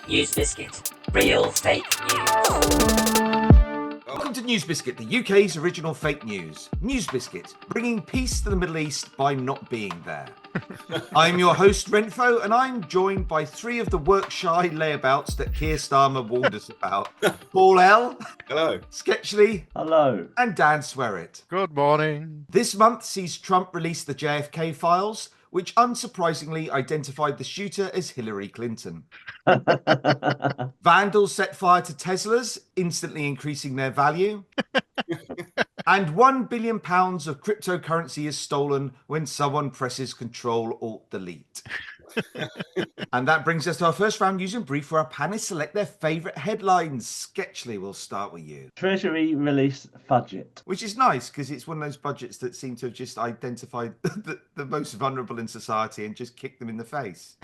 NewsBiscuit. Real fake news. Welcome to NewsBiscuit, the UK's original fake news. NewsBiscuit, bringing peace to the Middle East by not being there. I'm your host, Wrenfoe, and I'm joined by three of the work-shy layabouts that Keir Starmer warned us about. Paul L. Hello. Sketchly. Hello. And Dan Sweryt. Good morning. This month sees Trump release the JFK files, which unsurprisingly identified the shooter as Hillary Clinton. Vandals set fire to Teslas, instantly increasing their value. And £1 billion of cryptocurrency is stolen when someone presses Control-Alt-Delete. And that brings us to our first round news and brief, where our panelists select their favourite headlines. Sketchly, we'll start with you. Treasury release budget. Which is nice, because it's one of those budgets that seem to have just identified the most vulnerable in society and just kicked them in the face.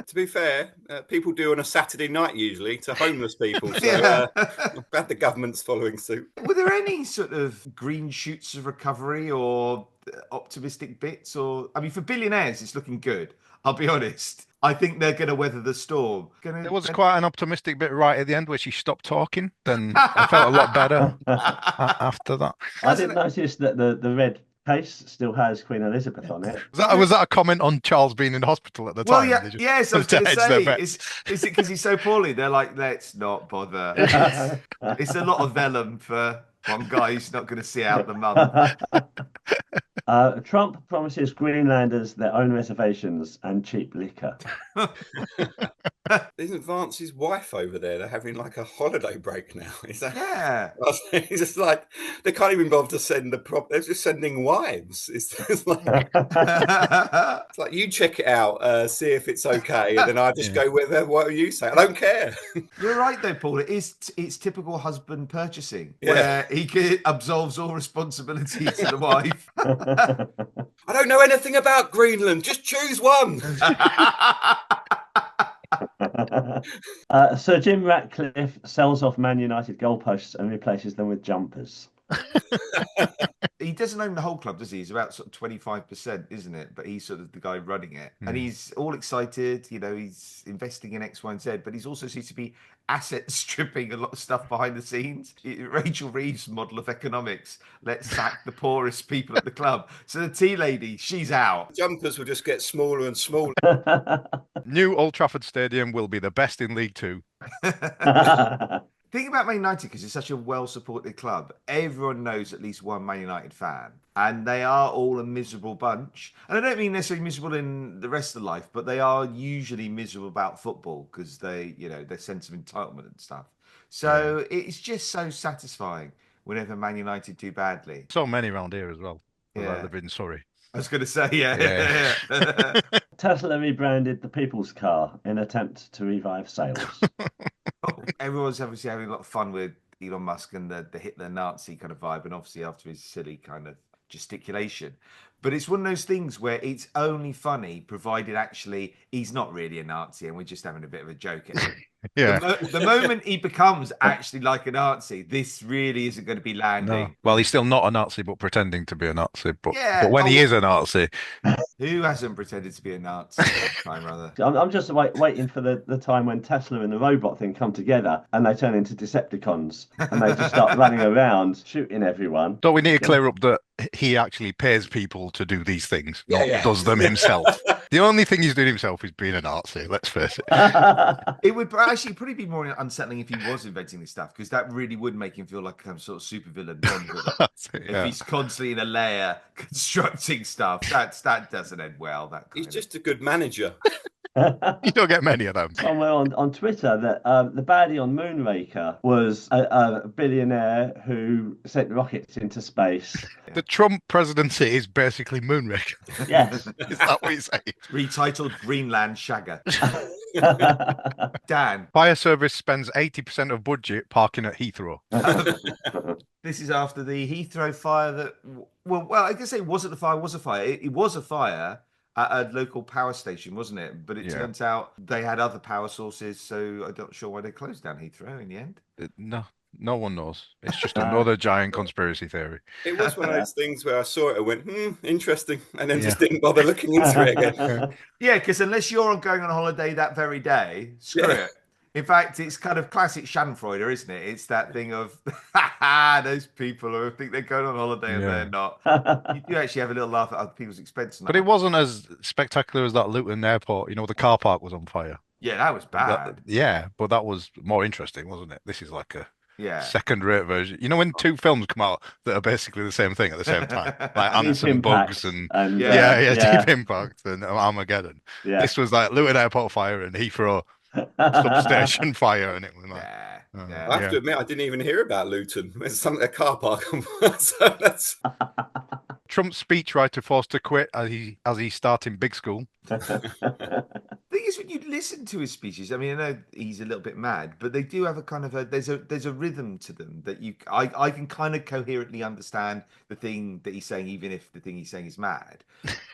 To be fair, people do on a Saturday night usually to homeless people. So Yeah. I'm glad the government's following suit. Were there any sort of green shoots of recovery or optimistic bits? Or, I mean, for billionaires, it's looking good. I'll be honest. I think they're going to weather the storm. There was quite an optimistic bit right at the end where she stopped talking. Then I felt a lot better after that. I didn't notice that the red case still has Queen Elizabeth on it. Was that a comment on Charles being in hospital at the Well, time? yeah, They just- yes, I was going to hedged their say, bets. is it because he's so poorly? They're like, let's not bother. It's a lot of vellum for one guy who's not going to see out the month. Trump promises Greenlanders their own reservations and cheap liquor. Isn't Vance's wife over there? They're having like a holiday break now. Is that? Yeah. It's just like they can't even bother to send they're just sending wives. It's like you check it out, see if it's okay, and then I just go with what you say. I don't care. You're right, though, Paul. It's typical husband purchasing, Yeah. where he absolves all responsibility to the wife. I don't know anything about Greenland. Just choose one. Sir Jim Ratcliffe sells off Man United goalposts and replaces them with jumpers. He doesn't own the whole club, does he? He's about sort of 25%, isn't it? But he's sort of the guy running it. And he's all excited, he's investing in X, Y, and Z, but he's also seems to be asset stripping a lot of stuff behind the scenes. Rachel Reeves' model of economics, let's sack the poorest people at the club. So the tea lady, she's out. Jumpers will just get smaller and smaller. New Old Trafford Stadium will be the best in League Two. Think about Man United, because it's such a well-supported club. Everyone knows at least one Man United fan, and they are all a miserable bunch. And I don't mean necessarily miserable in the rest of life, but they are usually miserable about football because their sense of entitlement and stuff. So it's just so satisfying whenever Man United do badly. So many around here as well. Yeah. Like they've been sorry. I was going to say, yeah. Tesla rebranded the people's car in attempt to revive sales. Everyone's obviously having a lot of fun with Elon Musk and the Hitler Nazi kind of vibe, and obviously after his silly kind of gesticulation. But it's one of those things where it's only funny provided actually he's not really a Nazi and we're just having a bit of a joke at him. Yeah. The moment he becomes actually like a Nazi, this really isn't going to be landing. No. Well, he's still not a Nazi, but pretending to be a Nazi. But when he Oh. is a Nazi, Who hasn't pretended to be a Nazi that time, rather? I'm just waiting for the time when Tesla and the robot thing come together and they turn into Decepticons and they just start running around shooting everyone. don't we need to clear up that he actually pays people to do these things, not does them himself? The only thing he's doing himself is being a Nazi, let's face it. It would actually probably be more unsettling if he was inventing this stuff, because that really would make him feel like some sort of supervillain. If he's constantly in a lair constructing stuff, that doesn't end well. He's just a good manager. You don't get many of them. Somewhere on Twitter that the baddie on Moonraker was a billionaire who sent rockets into space. The Trump presidency is basically Moonraker. Yes. Is that what you say? Retitled Greenland Shagger. Dan, Fire service spends 80% of budget parking at Heathrow. this is after the Heathrow fire that, well, I guess it wasn't a fire, it was a fire. It was a fire at a local power station, wasn't it? But it turns out they had other power sources, so I'm not sure why they closed down Heathrow in the end. No one knows. It's just another giant conspiracy theory. It was one of those things where I saw it, I went, interesting, and then just didn't bother looking into it again. Yeah, because unless you're going on holiday that very day, screw it. In fact, it's kind of classic Schadenfreude, isn't it? It's that thing of those people who think they're going on holiday and they're not. You do actually have a little laugh at other people's expense. But it wasn't as spectacular as that Luton airport. The car park was on fire. Yeah, that was bad. But that was more interesting, wasn't it? This is like a second-rate version. When two films come out that are basically the same thing at the same time, like Ants and Bugs and Deep Impact and Armageddon. Yeah. This was like Luton airport fire and Heathrow substation fire, and it was like. I have to admit, I didn't even hear about Luton. There's a car park on fire, so that's. Trump's speechwriter forced to quit as he's starting big school. The thing is, when you listen to his speeches, I mean, I know he's a little bit mad, but they do have a kind of there's a rhythm to them that I can kind of coherently understand the thing that he's saying, even if the thing he's saying is mad.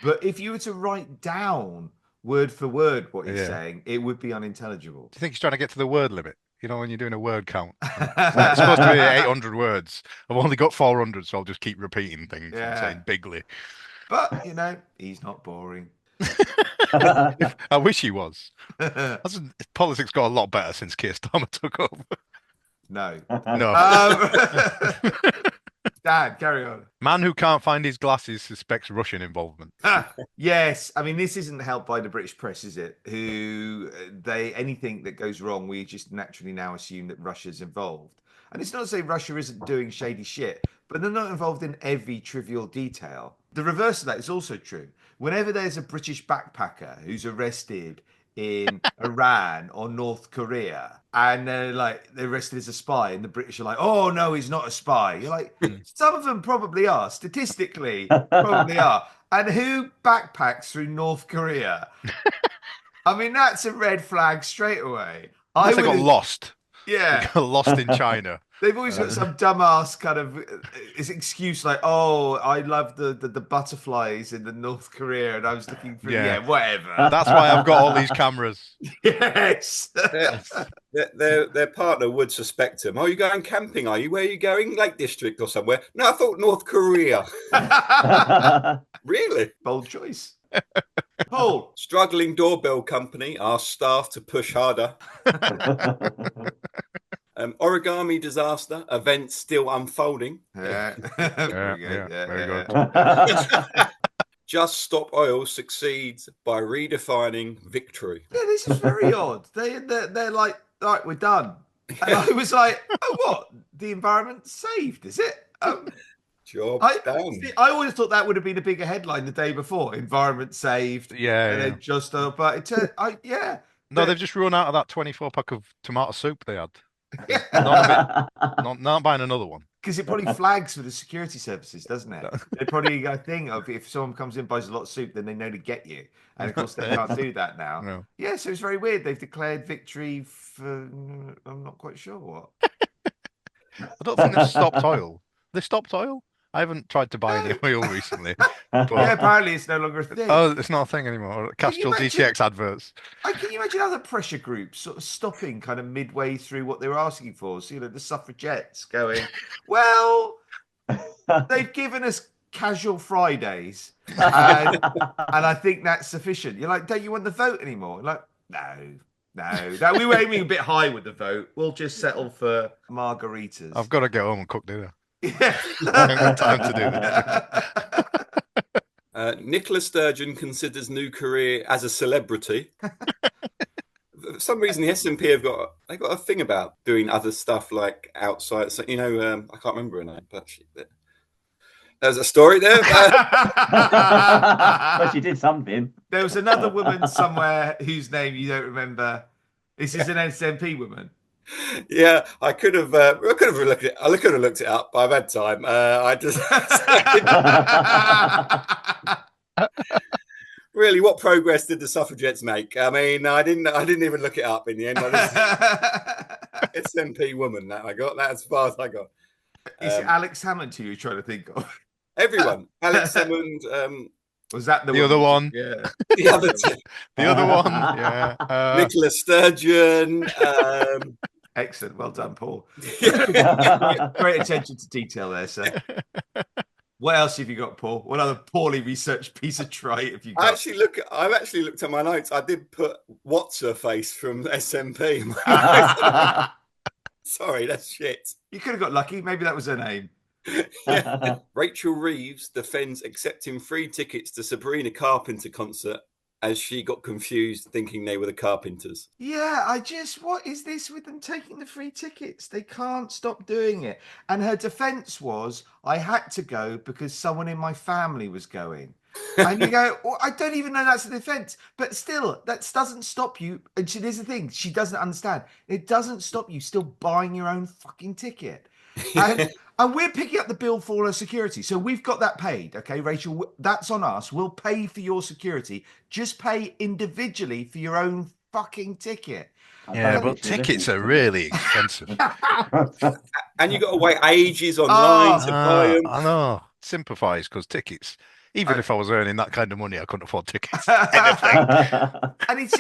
But if you were to write down word for word what he's saying, it would be unintelligible. Do you think he's trying to get to the word limit? When you're doing a word count, it's supposed to be 800 words. I've only got 400, so I'll just keep repeating things and saying bigly. But he's not boring. I wish he was. Politics got a lot better since Keir Starmer took over. No. Dan, carry on. Man who can't find his glasses suspects Russian involvement. Yes, I mean, this isn't helped by the British press, is it? Anything that goes wrong, we just naturally now assume that Russia's involved. And it's not to say Russia isn't doing shady shit, but they're not involved in every trivial detail. The reverse of that is also true. Whenever there's a British backpacker who's arrested in Iran or North Korea, and they're arrested as a spy, and the British are like, oh no, he's not a spy. You're like, some of them probably are, statistically probably are. And who backpacks through North Korea? I mean, that's a red flag straight away. They got lost. Yeah, they got lost in China. They've always got some dumbass kind of excuse like, oh, I love the butterflies in the North Korea, and I was looking for whatever. That's why I've got all these cameras. Yes. Their partner would suspect him. Oh, you going camping? Are you? Where are you going? Lake District or somewhere? No, I thought North Korea. Really? Bold choice. Paul. Struggling doorbell company asks staff to push harder. Origami disaster, events still unfolding. Yeah. Very good. Just Stop Oil succeeds by redefining victory. Yeah, this is very odd. They're like, all right, we're done. And I was like, oh, what? The environment's saved, is it? Job done. I always thought that would have been a bigger headline the day before. Environment saved. Yeah. Just but it turned, No, they've just run out of that 24-pack of tomato soup they had. Not buying another one. Because it probably flags for the security services, doesn't it? They probably got a thing of if someone comes in buys a lot of soup, then they know to get you. And of course, they can't do that now. No. Yeah, so it's very weird. They've declared victory for I'm not quite sure what. I don't think they've stopped oil. They stopped oil? I haven't tried to buy any oil recently. But... Yeah, apparently it's no longer a thing. Oh, it's not a thing anymore. Castrol GTX adverts. Can you imagine other pressure groups sort of stopping kind of midway through what they were asking for? So, the suffragettes going, well, they've given us casual Fridays, and I think that's sufficient. You're like, don't you want the vote anymore? You're like, no, we were aiming a bit high with the vote. We'll just settle for margaritas. I've got to go home and cook dinner. Yeah. I haven't got time to do that. Nicola Sturgeon considers new career as a celebrity. For some reason, the S&P have got a thing about doing other stuff like outside. So I can't remember her name, but there's a story there. But she did something. There was another woman somewhere whose name you don't remember. This is an S&P woman. Yeah, I could have looked it up, but I've had time. I just really, what progress did the suffragettes make? I mean, I didn't even look it up in the end. S&P woman that I got. That's as far as I got. Is it Alex Hammond who you're trying to think of? Everyone, Alex Hammond. Was that the other one? Yeah, the other two. The other one. Yeah, Nicola Sturgeon. Excellent. Well done, Paul. Great attention to detail there, sir. What else have you got, Paul? What other poorly researched piece of trite have you got? I've actually looked at my notes. I did put what's her face from SMP. Sorry, that's shit. You could have got lucky. Maybe that was her name. Yeah. Rachel Reeves defends accepting free tickets to Sabrina Carpenter concert as she got confused thinking they were the Carpenters. Yeah, what is this with them taking the free tickets? They can't stop doing it. And her defense was, I had to go because someone in my family was going. And you go, well, I don't even know that's a defense. But still, that doesn't stop you. And here's the thing, she doesn't understand. It doesn't stop you still buying your own fucking ticket. And we're picking up the bill for all her security. So we've got that paid. Okay, Rachel, that's on us. We'll pay for your security. Just pay individually for your own fucking ticket. Yeah, but tickets are really expensive. And you got to wait ages online to buy them. I know. Sympathise, because tickets... Even if I was earning that kind of money, I couldn't afford tickets. And it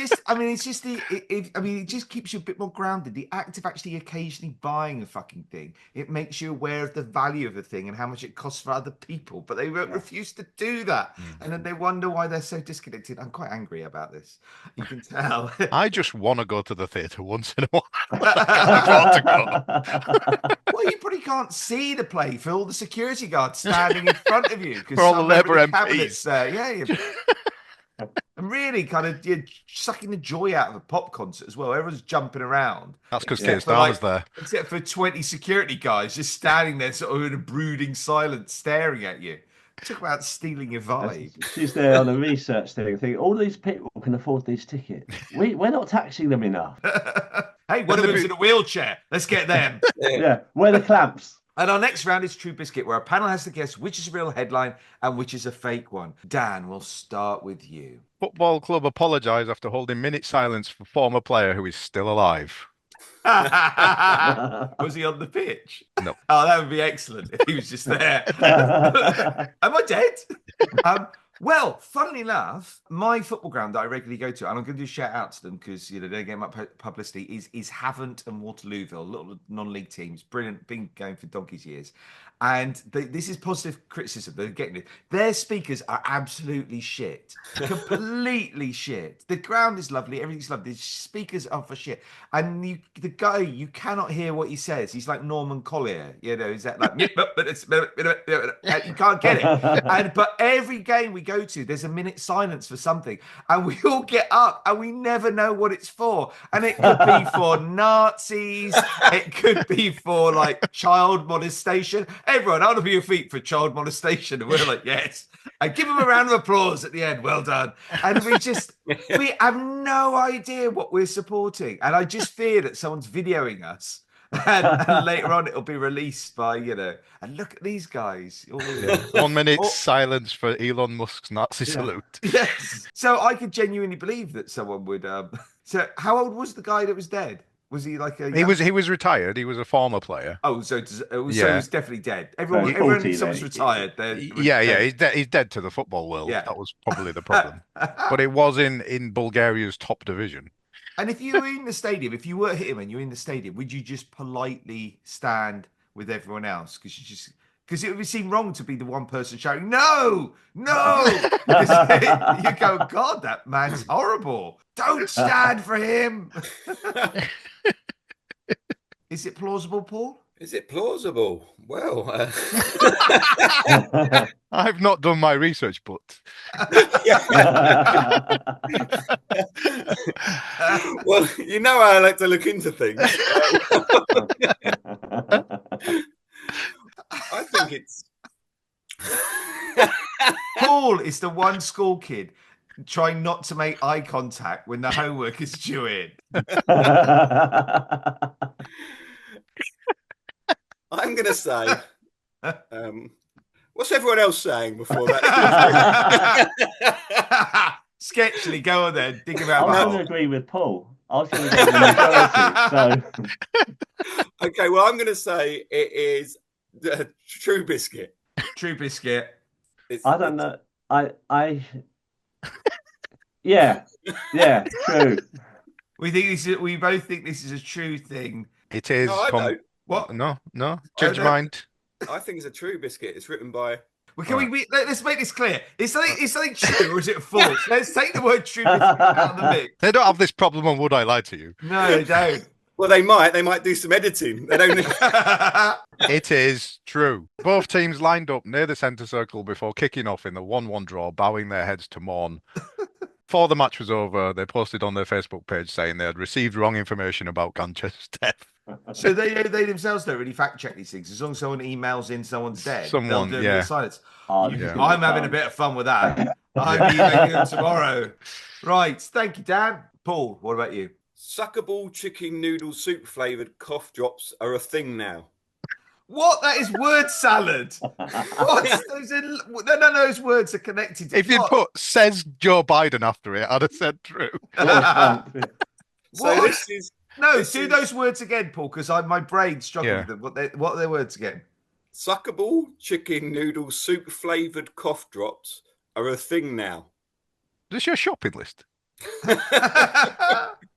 just keeps you a bit more grounded. The act of actually occasionally buying a fucking thing, it makes you aware of the value of a thing and how much it costs for other people. But they refuse to do that. And then they wonder why they're so disconnected. I'm quite angry about this. You can tell. I just want to go to the theatre once in a while. I can't afford to go. Well, you probably can't see the play for all the security guards standing in front of you. For all the Labour MPs. And really kind of you're sucking the joy out of a pop concert as well. Everyone's jumping around. That's because Keir Starmer's there. Except for 20 security guys just standing there sort of in a brooding silence staring at you. Talk about stealing your vibe. She's there on a research thing, thinking all these people can afford these tickets. We're not taxing them enough. Hey, one of them's in a wheelchair. Let's get them. Yeah, where are the clamps? And our next round is True Biscuit, where our panel has to guess which is a real headline and which is a fake one. Dan, we'll start with you. Football club apologise after holding minute silence for former player who is still alive. Was he on the pitch? No. Oh, that would be excellent if he was just there. Am I dead? Well, funnily enough, my football ground that I regularly go to, and I'm going to do shout out to them because they get much publicity, is Havant and Waterlooville, little non-league teams, brilliant, been going for donkey's years. And this is positive criticism. They're getting it. Their speakers are absolutely shit, completely shit. The ground is lovely, everything's lovely. The speakers are for shit, and the guy, you cannot hear what he says. He's like Norman Collier, is that like? You can't get it. But every game we go to, there's a minute silence for something, and we all get up, and we never know what it's for. And it could be for Nazis, it could be for like child molestation. Everyone, out of your feet for child molestation. And we're like, yes. And give them a round of applause at the end. Well done. And we have no idea what we're supporting. And I just fear that someone's videoing us. And later on, it'll be released by, and look at these guys. 1 minute silence for Elon Musk's Nazi salute. Yes. So I could genuinely believe that someone would. So how old was the guy that was dead? Was he like a? He was retired. He was a former player. Oh, so he was definitely dead. Everyone someone's retired. He's dead to the football world. Yeah. That was probably the problem. But it was in Bulgaria's top division. And if you were in the stadium, if you were him and you're in the stadium, would you just politely stand with everyone else? Because it would seem wrong to be the one person shouting, no! You go, God, that man's horrible. Don't stand for him. Is it plausible, Paul? Is it plausible? Well, I've not done my research, but well, I like to look into things. I think it's Paul is the one school kid trying not to make eye contact when the homework is due in. I'm going to say, what's everyone else saying before that? Sketchily, go on then. Think about. I was going to agree with Paul. I was going to agree with the majority. So. Okay, well, I'm going to say it is True Biscuit. True Biscuit. I don't know. Yeah, true. We both think this is a true thing. It is. No, I don't. What? No. Change your mind. I think it's a True Biscuit. It's written by Well, let's make this clear. Is something true or is it false? Let's take the word true out of the mix. They don't have this problem on Would I Lie to You? No, they don't. Well, they might do some editing. They don't. It is true. Both teams lined up near the centre circle before kicking off in the 1-1 draw, bowing their heads to mourn. Before the match was over, they posted on their Facebook page saying they had received wrong information about Gancher's death. So they themselves don't really fact check these things. As long as someone emails in someone's dead, they'll do it in silence. I'm having a bit of fun with that. I'm emailing them tomorrow. Right. Thank you, Dan. Paul, what about you? Suckable chicken noodle soup flavoured cough drops are a thing now. What? That is word salad. What? None of those words are connected. If you'd put "says Joe Biden" after it, I'd have said true. So this is do those words again, Paul, because my brain's struggling with them. What are their words again? Suckable chicken noodle soup flavoured cough drops are a thing now. Is this your shopping list?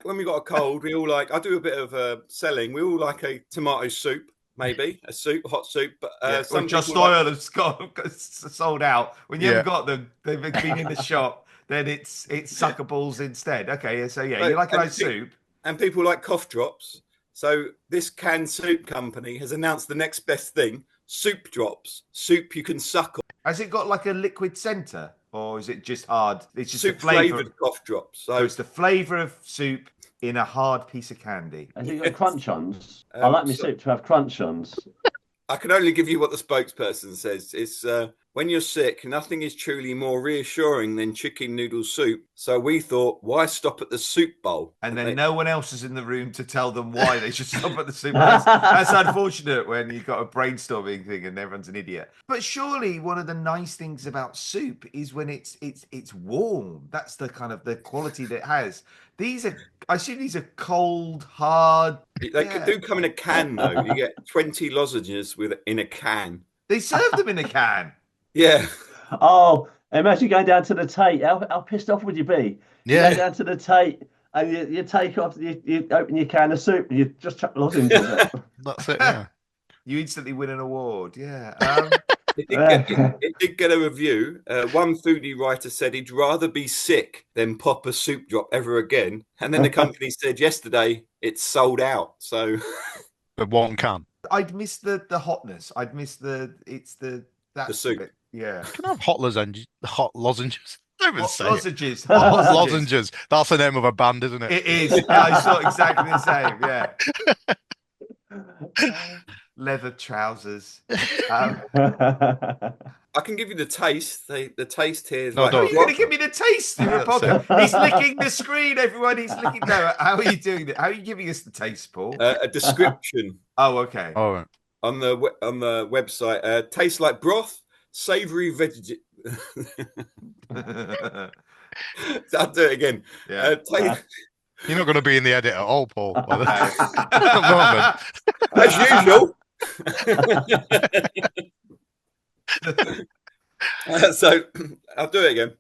When we got a cold, we all I do a bit of selling. We all like a tomato soup. Maybe a soup, hot soup, but some Just Oil has got sold out. When you haven't got them, they've been in the shop. Then it's suckables instead. Okay, so you like a nice soup, and people like cough drops. So this canned soup company has announced the next best thing: soup drops, soup you can suck on. Has it got like a liquid centre, or is it just hard? It's just soup flavoured cough drops. So it's the flavour of soup in a hard piece of candy. Has it got crunch-ons? I like my soup to have crunch-ons. I can only give you what the spokesperson says. It's when you're sick, nothing is truly more reassuring than chicken noodle soup. So we thought, why stop at the soup bowl? And then no one else is in the room to tell them why they should stop at the soup bowl. That's unfortunate when you've got a brainstorming thing and everyone's an idiot. But surely one of the nice things about soup is when it's warm. That's the kind of the quality that it has. I assume these are cold, hard. They do come in a can, though. You get 20 lozenges in a can. They serve them in a can. Yeah. Oh, imagine going down to the Tate. How pissed off would you be? Yeah. You go down to the Tate and you take off, you open your can of soup and you just chuck lozenges in it. That's it, yeah. You instantly win an award, yeah. It did get a review. One foodie writer said he'd rather be sick than pop a soup drop ever again. And then the company said yesterday it's sold out. So the one can. I'd miss the hotness. I'd miss the soup. Bit, yeah. Can I have hot lozenges? Lozenges. Lozenges. That's the name of a band, isn't it? It is. I thought exactly the same. Yeah. Leather trousers. I can give you the taste. The taste here is How are you going to give me the taste? He's licking the screen, everyone. He's licking. No, how are you doing it? How are you giving us the taste, Paul? A description. Oh, okay. All right. On the website, tastes like broth, savoury veggie. I'll do it again. Yeah. You're not going to be in the edit at all, Paul. At the moment. As usual. So I'll do it again.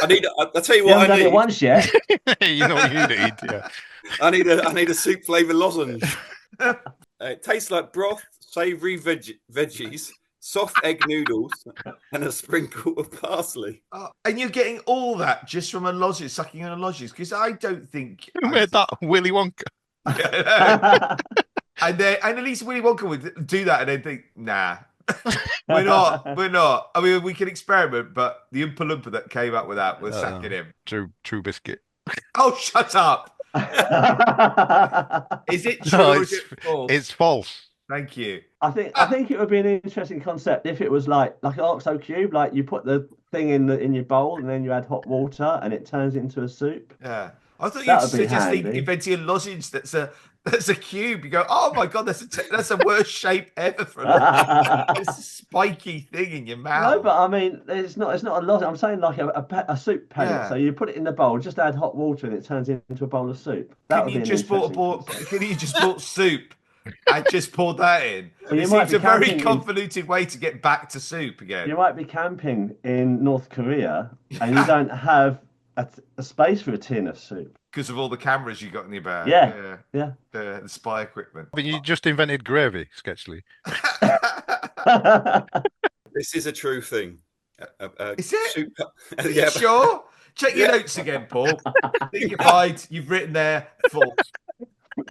I'll tell you what I need. Done it once yet. You know what you need. Yeah. I need a soup flavour lozenge. It tastes like broth, savoury veggies, soft egg noodles, and a sprinkle of parsley. And you're getting all that just from a lozenge, sucking on a lozenge, because I don't think who made that Willy Wonka. And at least Willy Wonka would do that and then think, nah, we're not. I mean, we can experiment, but the Oompa Loompa that came up with that was sacking him. True biscuit. Oh, shut up. Is it true or is it false? It's false. Thank you. I think it would be an interesting concept if it was like an OXO cube, like you put the thing in your bowl and then you add hot water and it turns into a soup. Yeah. I thought you'd suggest inventing a lozenge that's a cube. You go, oh my god, that's the worst shape ever for it's a spiky thing in your mouth. No, but I mean, it's not a lozenge. I'm saying like a soup pellet. Yeah. So you put it in the bowl, just add hot water, and it turns into a bowl of soup. Can you just bought soup and just poured that in? Well, it seems a very convoluted way to get back to soup again. You might be camping in North Korea and you don't have a space for a tin of soup. Because of all the cameras you got in your bag. Yeah. The spy equipment. But you just invented gravy, Sketchly. This is a true thing. Is it? Yeah. Sure. Check your notes again, Paul. You've written there false.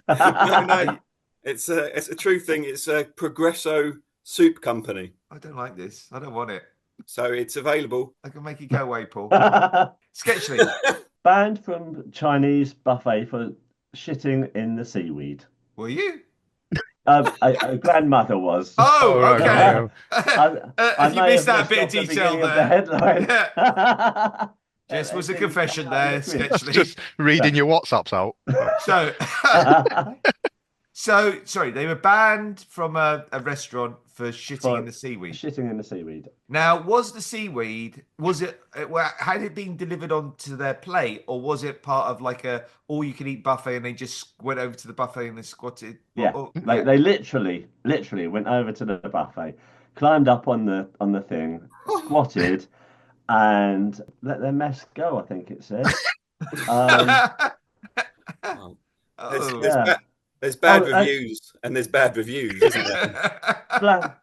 No. It's a true thing. It's a Progresso soup company. I don't like this. I don't want it. So it's available. I can make it go away, Paul. Sketchly. Banned from Chinese buffet for shitting in the seaweed. Were you? A grandmother was. Oh, okay. I you missed that bit of detail there. The headline. Yeah. Just was a confession there, Sketchly. Just reading your WhatsApps out. So, sorry, they were banned from a restaurant for shitting in the seaweed. Shitting in the seaweed. Now, was the seaweed, had it been delivered onto their plate, or was it part of like a all-you-can-eat buffet and they just went over to the buffet and they squatted? Yeah, they literally went over to the buffet, climbed up on the thing, squatted, and let their mess go, I think it said. There's bad reviews and there's bad reviews, isn't there?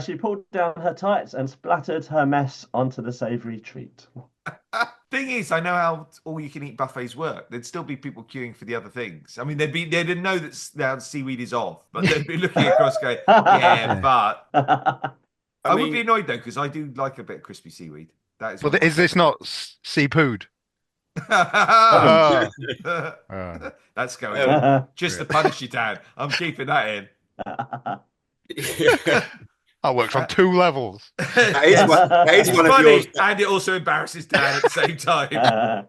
She pulled down her tights and splattered her mess onto the savoury treat. Thing is, I know how all-you-can-eat buffets work. There'd still be people queuing for the other things. I mean, they didn't know that now seaweed is off, but they'd be looking across going, yeah, but... I would be annoyed, though, because I do like a bit of crispy seaweed. That is. Well, is this not seafood? That's going just to punish you, Dan. I'm keeping that in. I worked on 2 levels. That is one of yours. And it also embarrasses Dan at the same time.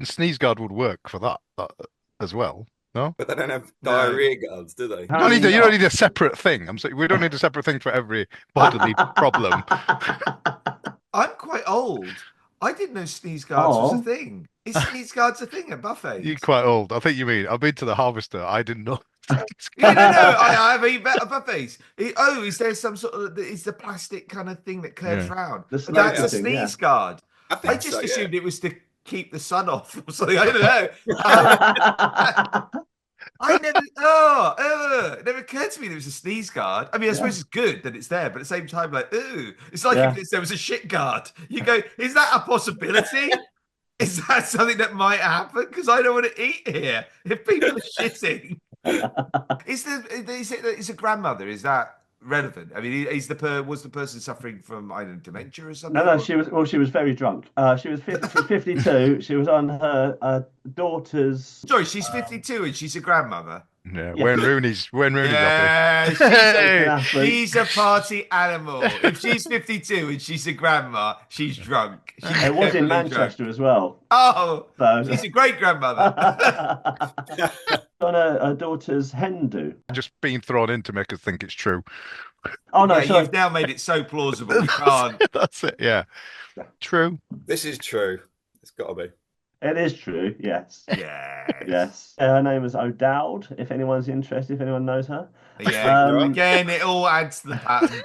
Sneeze guard would work for that as well. No, but they don't have diarrhea guards, do they? You don't need a separate thing. I'm saying we don't need a separate thing for every bodily problem. I'm quite old. I didn't know sneeze guards was a thing. Is sneeze guards a thing at buffets? You're quite old. I think you mean. I've been to the Harvester. I didn't know. No. I have eaten better buffets. Is there some sort of? Is the plastic kind of thing that curves round? That's a sneeze guard. I just assumed it was to keep the sun off or something. I don't know. It never occurred to me there was a sneeze guard. I mean, I suppose it's good that it's there, but at the same time, like, it's like if there was a shit guard. You go, is that a possibility? Is that something that might happen? Because I don't want to eat here if people are shitting. Is a grandmother? Is that relevant? I mean, was the person suffering from dementia or something? No. She was very drunk. She was 52. She was on her daughter's. Sorry, she's 52 and she's a grandmother. Yeah, Wayne Rooney's office. She's a party animal. If she's 52 and she's a grandma, she's drunk. It was in Manchester as well. Oh, she's a great grandmother. On her daughter's hen do. Just being thrown in to make us think it's true. Oh no, you've now made it so plausible. We can't. That's it. Yeah, true. This is true. It's got to be. It is true, yes. Yes. Her name is O'Dowd, if anyone's interested, if anyone knows her. Yeah, again, it all adds to the pattern.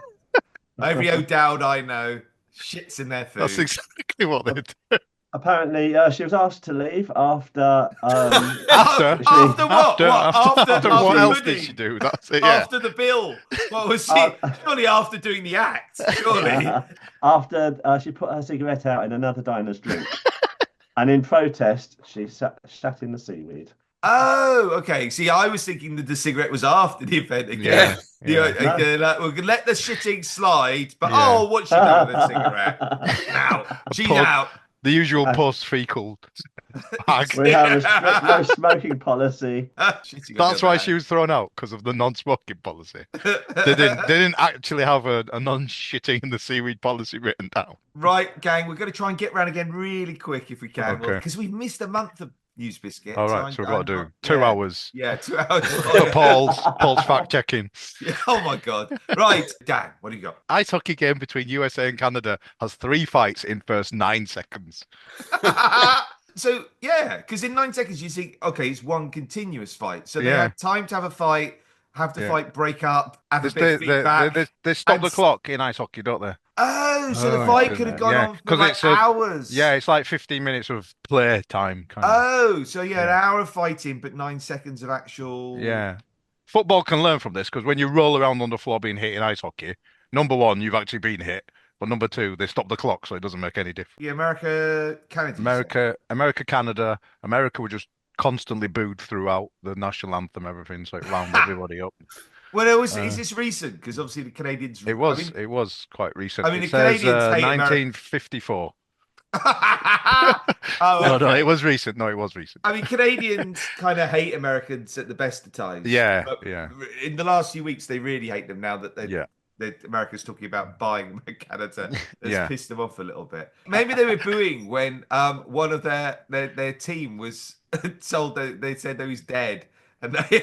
Every O'Dowd I know shits in their food. That's exactly what they do. Apparently, she was asked to leave after. After what? After what else did she do? That's it. Yeah. After the bill. What was she? Surely after doing the act. Surely. After she put her cigarette out in another diner's drink, and in protest, she sat in the seaweed. Oh, okay. See, I was thinking that the cigarette was after the event again. We'll let the shitting slide, but what's she done with the cigarette? Now she's out. The usual post-fecal. We have a no smoking policy. That's why she was thrown out, because of the non-smoking policy. They didn't actually have a non-shitting in the seaweed policy written down. Right, gang, we're going to try and get round again really quick if we can, because we've missed a month of NewsBiscuit. All right, so we've got to do 2 hours. Yeah, 2 hours. Paul's fact-checking. Yeah, oh, my God. Right, Dan, what do you got? Ice hockey game between USA and Canada has 3 fights in first 9 seconds. So, yeah, because in 9 seconds you think, okay, it's one continuous fight. So they have time to have a fight, have the fight break up, have a bit of feedback. They stop the clock in ice hockey, don't they? Oh, so the fight could have gone on for like hours. Yeah, it's like 15 minutes of play time. So an hour of fighting, but 9 seconds of actual... Yeah. Football can learn from this, because when you roll around on the floor being hit in ice hockey, number one, you've actually been hit. But number two, they stopped the clock, so it doesn't make any difference. Yeah, America, Canada. America, Canada. America were just constantly booed throughout the national anthem, everything, so it wound everybody up. Well, is this recent? Because obviously the Canadians. It was quite recent. I mean, it the says, Canadians hate 1954. Oh, no, it was recent. No, it was recent. I mean, Canadians kind of hate Americans at the best of times. Yeah, but yeah. In the last few weeks, they really hate them now that yeah. America's talking about buying Canada. It's pissed them off a little bit. Maybe they were booing when one of their team was told that they said that he's dead. And they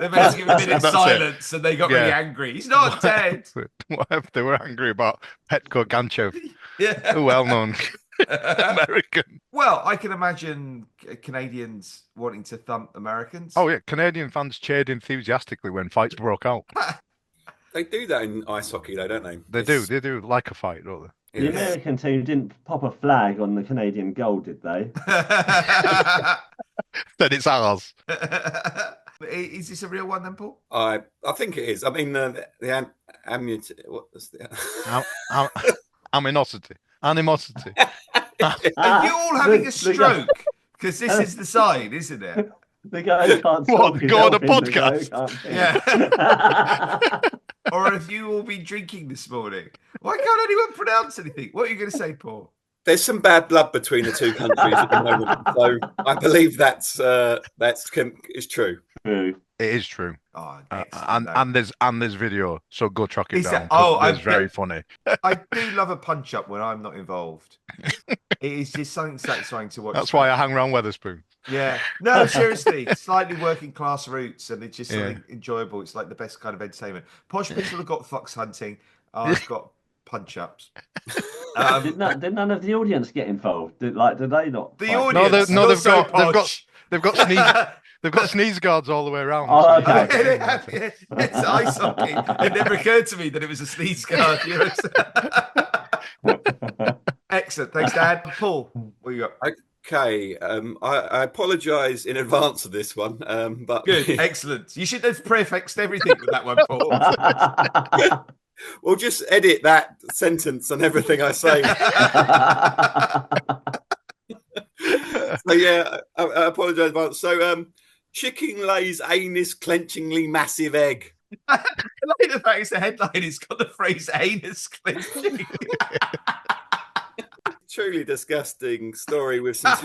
made to give a minute silence, and they got really angry. He's not dead. What if they were angry about Petko Ganchev? Yeah, a well-known American. Well, I can imagine Canadians wanting to thump Americans. Oh yeah, Canadian fans cheered enthusiastically when fights broke out. They do that in ice hockey, though, don't they? They do like a fight, don't they? The American team didn't pop a flag on the Canadian goal, did they? Then it's ours. Is this a real one then, Paul? I think it is. I mean, the Aminosity. Animosity. Are you all having a stroke? Because this is the sign, isn't it? The guy can't go on a podcast. Yeah. Or have you all been drinking this morning? Why can't anyone pronounce anything? What are you going to say, Paul? There's some bad blood between the two countries at the moment, so I believe it's true. It is true. Oh, and there's video, so go track it down. It's very funny. I do love a punch up when I'm not involved. It is just something satisfying to watch. That's why I hang around Wetherspoon. Yeah. No, seriously, slightly working class roots, and it's just something enjoyable. It's like the best kind of entertainment. Posh people have got fox hunting. I've got punch ups. Did none of the audience get involved? Did they not? The audience? They've got sneeze guards all the way around. Oh, okay. It's ice hockey. It never occurred to me that it was a sneeze guard. Excellent. Thanks, Dad. Paul, what you got? Okay. I apologise in advance of this one. But good. Excellent. You should have prefixed everything with that one, Paul. Well, just edit that sentence and everything I say. So yeah, I apologise about. So chicken lays anus clenchingly massive egg. I like the fact it's the headline. It's got the phrase anus clenching. Truly disgusting story with some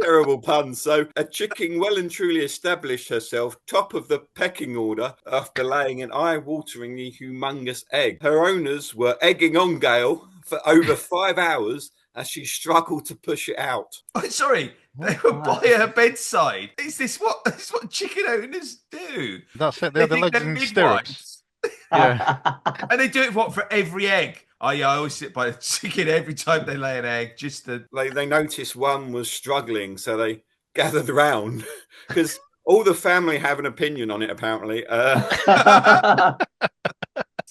terrible puns. So a chicken well and truly established herself top of the pecking order after laying an eye-wateringly humongous egg. Her owners were egging on Gail for over 5 hours as she struggled to push it out. Oh, sorry, they were by her bedside. Is this what chicken owners do? That's it. They're the legs in stirrups. Yeah. And they do it for every egg. I always sit by the chicken every time they lay an egg. Just to... They noticed one was struggling, so they gathered round because all the family have an opinion on it. Apparently,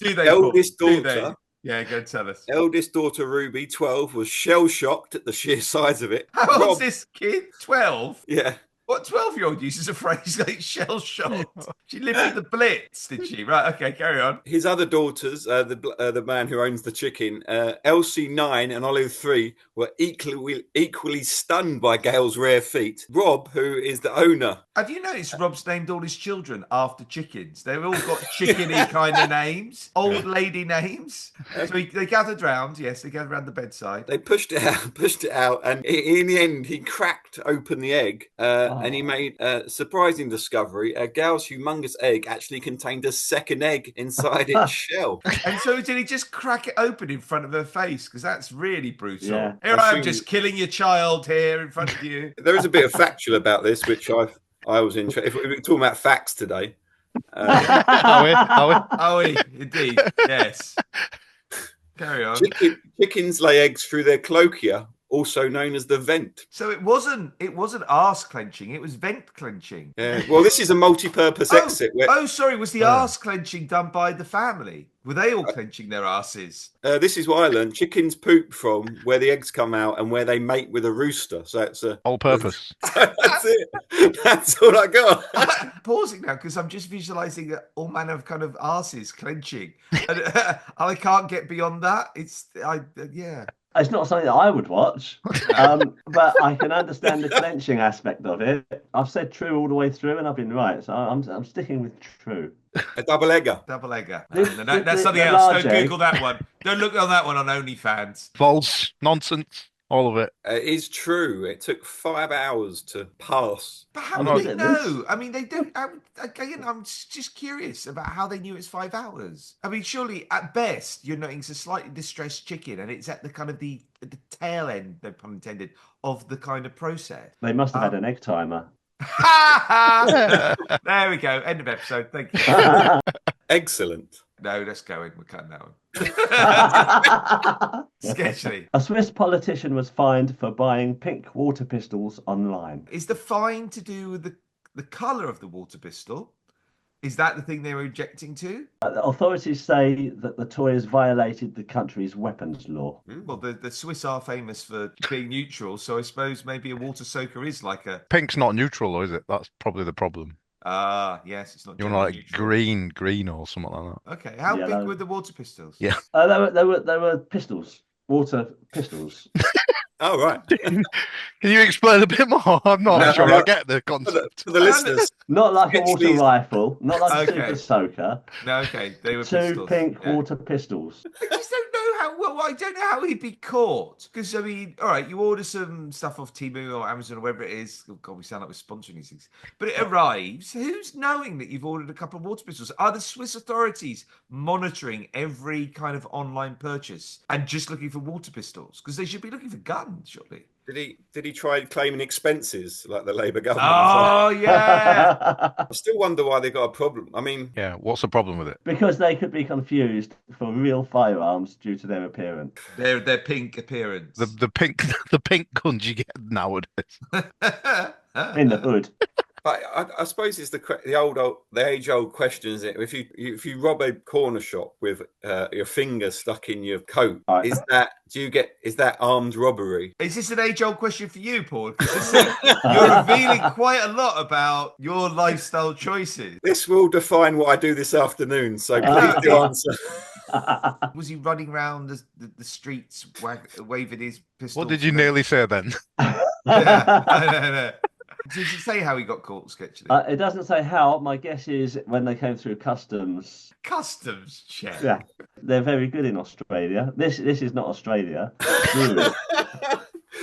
do they? Eldest daughter. Yeah, go tell us. Eldest daughter Ruby, 12, was shell shocked at the sheer size of it. How old's this kid? 12. Yeah. What 12-year-old uses a phrase like shell shocked? She lived in the Blitz, did she? Right, okay, carry on. His other daughters, the man who owns the chicken, Elsie 9 and Olive 3, were equally stunned by Gail's rare feat. Rob, who is the owner. Have you noticed Rob's named all his children after chickens? They've all got chickeny kind of names, old lady names. So they gathered round, they gathered round the bedside. They pushed it out, and in the end, he cracked open the egg. And he made a surprising discovery. Gail's humongous egg actually contained a second egg inside its shell. And so did he just crack it open in front of her face? Because that's really brutal. Yeah. Here I am just killing your child here in front of you. There is a bit of factual about this, which I was interested. If we're talking about facts today. Are we? Indeed. Yes. Carry on. Chickens lay eggs through their cloacia, also known as the vent. So it wasn't arse-clenching, it was vent-clenching. Yeah. Well, this is a multi-purpose exit. Sorry, was the arse-clenching done by the family? Were they all clenching their arses? This is what I learned. Chickens poop from where the eggs come out and where they mate with a rooster. So it's a all purpose. That's it. That's all I got. Pausing now because I'm just visualizing all manner of kind of arses clenching, and I can't get beyond that. It's not something that I would watch, but I can understand the clenching aspect of it. I've said true all the way through, and I've been right, so I'm sticking with true. A double egger. Double egger. That's something else. Don't Google that one. Don't look on that one on OnlyFans. False. Nonsense. All of it. It is true. It took 5 hours to pass. But how do they know? I mean, they don't. Again, I'm just curious about how they knew it's 5 hours. I mean, surely at best you're noting it's a slightly distressed chicken, and it's at the kind of the tail end, no pun intended, of the kind of process. They must have had an egg timer. There we go. End of episode. Thank you. Excellent. No, let's go in. We're cutting that one. Sketchy. A Swiss politician was fined for buying pink water pistols online. Is the fine to do with the colour of the water pistol? Is that the thing they were objecting to? The authorities say that the toy has violated the country's weapons law. Well, the Swiss are famous for being neutral, so I suppose maybe a water soaker is like a... Pink's not neutral, though, is it? That's probably the problem. Yes, it's not. You want like neutral. green or something like that. Okay, how big were the water pistols? Yeah, they were pistols, water pistols. Oh, right. Can you explain a bit more? I'm not sure I get the concept. For the listeners. Not like a water rifle, not like a super soaker. No, okay. They were two pistols. Pink water pistols. I just don't know how, well, I don't know how he'd be caught. Because, I mean, all right, you order some stuff off Temu or Amazon or wherever it is. Oh, God, we sound like we're sponsoring these things. But it arrives. Who's knowing that you've ordered a couple of water pistols? Are the Swiss authorities monitoring every kind of online purchase and just looking for water pistols? Because they should be looking for guns, surely. Did he try claiming expenses like the Labour government? Oh, yeah. I still wonder why they got a problem. I mean... Yeah, what's the problem with it? Because they could be confused for real firearms due to their appearance. Their pink appearance. The pink guns you get nowadays. In the hood. But I suppose it's the age-old question, is it? If you rob a corner shop with your finger stuck in your coat, is that armed robbery? Is this an age-old question for you, Paul? Because you're revealing quite a lot about your lifestyle choices. This will define what I do this afternoon, so please do answer. Was he running around the streets waving his pistol? What did you nearly say then? No. Does it say how he got caught, Sketchily? It doesn't say how. My guess is when they came through customs. Customs check. Yeah, they're very good in Australia. This is not Australia.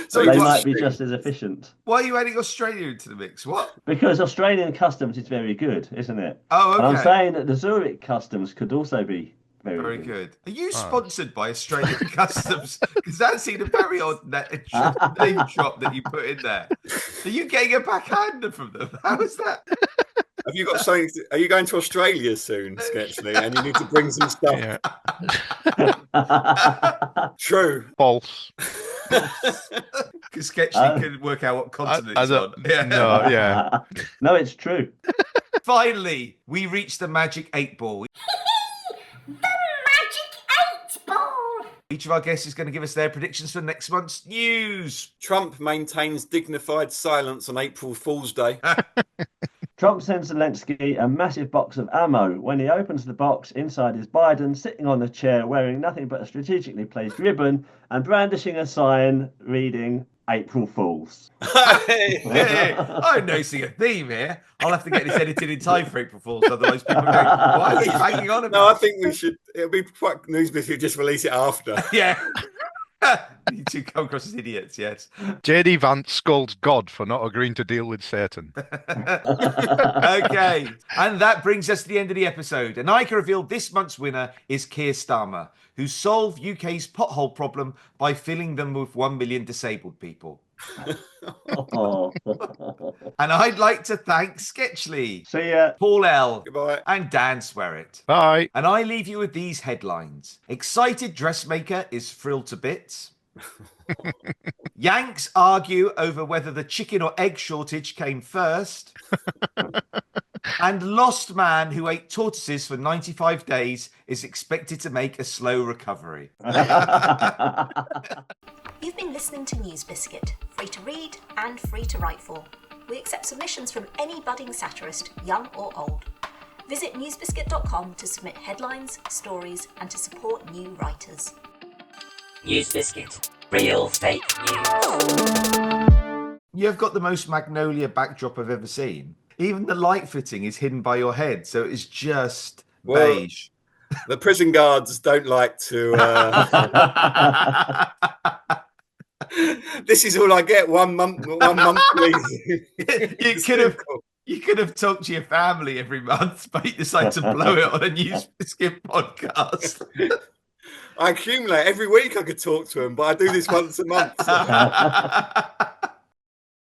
So they might be just as efficient. Why are you adding Australia into the mix? What? Because Australian customs is very good, isn't it? Oh, okay. And I'm saying that the Sweryt customs could also be very good. Are you sponsored by Australian Customs? Because that seemed a very odd name drop that you put in there. Are you getting a backhander from them? How is that? Have you got something? Are you going to Australia soon, Sketchly? And you need to bring some stuff. Yeah. True. False. Because Sketchly couldn't work out what continent it's on. Yeah. No, yeah. No, it's true. Finally, we reached the magic 8-ball. Each of our guests is going to give us their predictions for next month's news. Trump maintains dignified silence on April Fool's Day. Trump sends Zelensky a massive box of ammo. When he opens the box, inside is Biden sitting on a chair wearing nothing but a strategically placed ribbon and brandishing a sign reading April Fools. Hey, I'm noticing a theme here. I'll have to get this edited in time for April Fools, otherwise people are going, why are you hanging on about? No, I think we should. It'll be quite NewsBiscuit if you just release it after. Yeah. You two come across as idiots, yes. JD Vance scolds God for not agreeing to deal with Satan. Okay. And that brings us to the end of the episode. And I can reveal this month's winner is Keir Starmer, who solved UK's pothole problem by filling them with 1 million disabled people. And I'd like to thank Sketchly, see ya, Paul L, goodbye, and Dan Sweryt. Bye. And I leave you with these headlines. Excited dressmaker is thrilled to bits. Yanks argue over whether the chicken or egg shortage came first. And lost man who ate tortoises for 95 days is expected to make a slow recovery. You've been listening to NewsBiscuit, free to read and free to write for. We accept submissions from any budding satirist, young or old. Visit newsbiscuit.com to submit headlines, stories, and to support new writers. NewsBiscuit, real fake news. You've got the most Magnolia backdrop I've ever seen. Even the light fitting is hidden by your head, so it's just beige. The prison guards don't like to. This is all I get. 1 month, please. You could have talked to your family every month, but you decide to blow it on a NewsBiscuit podcast. I accumulate every week. I could talk to them, but I do this once a month. So.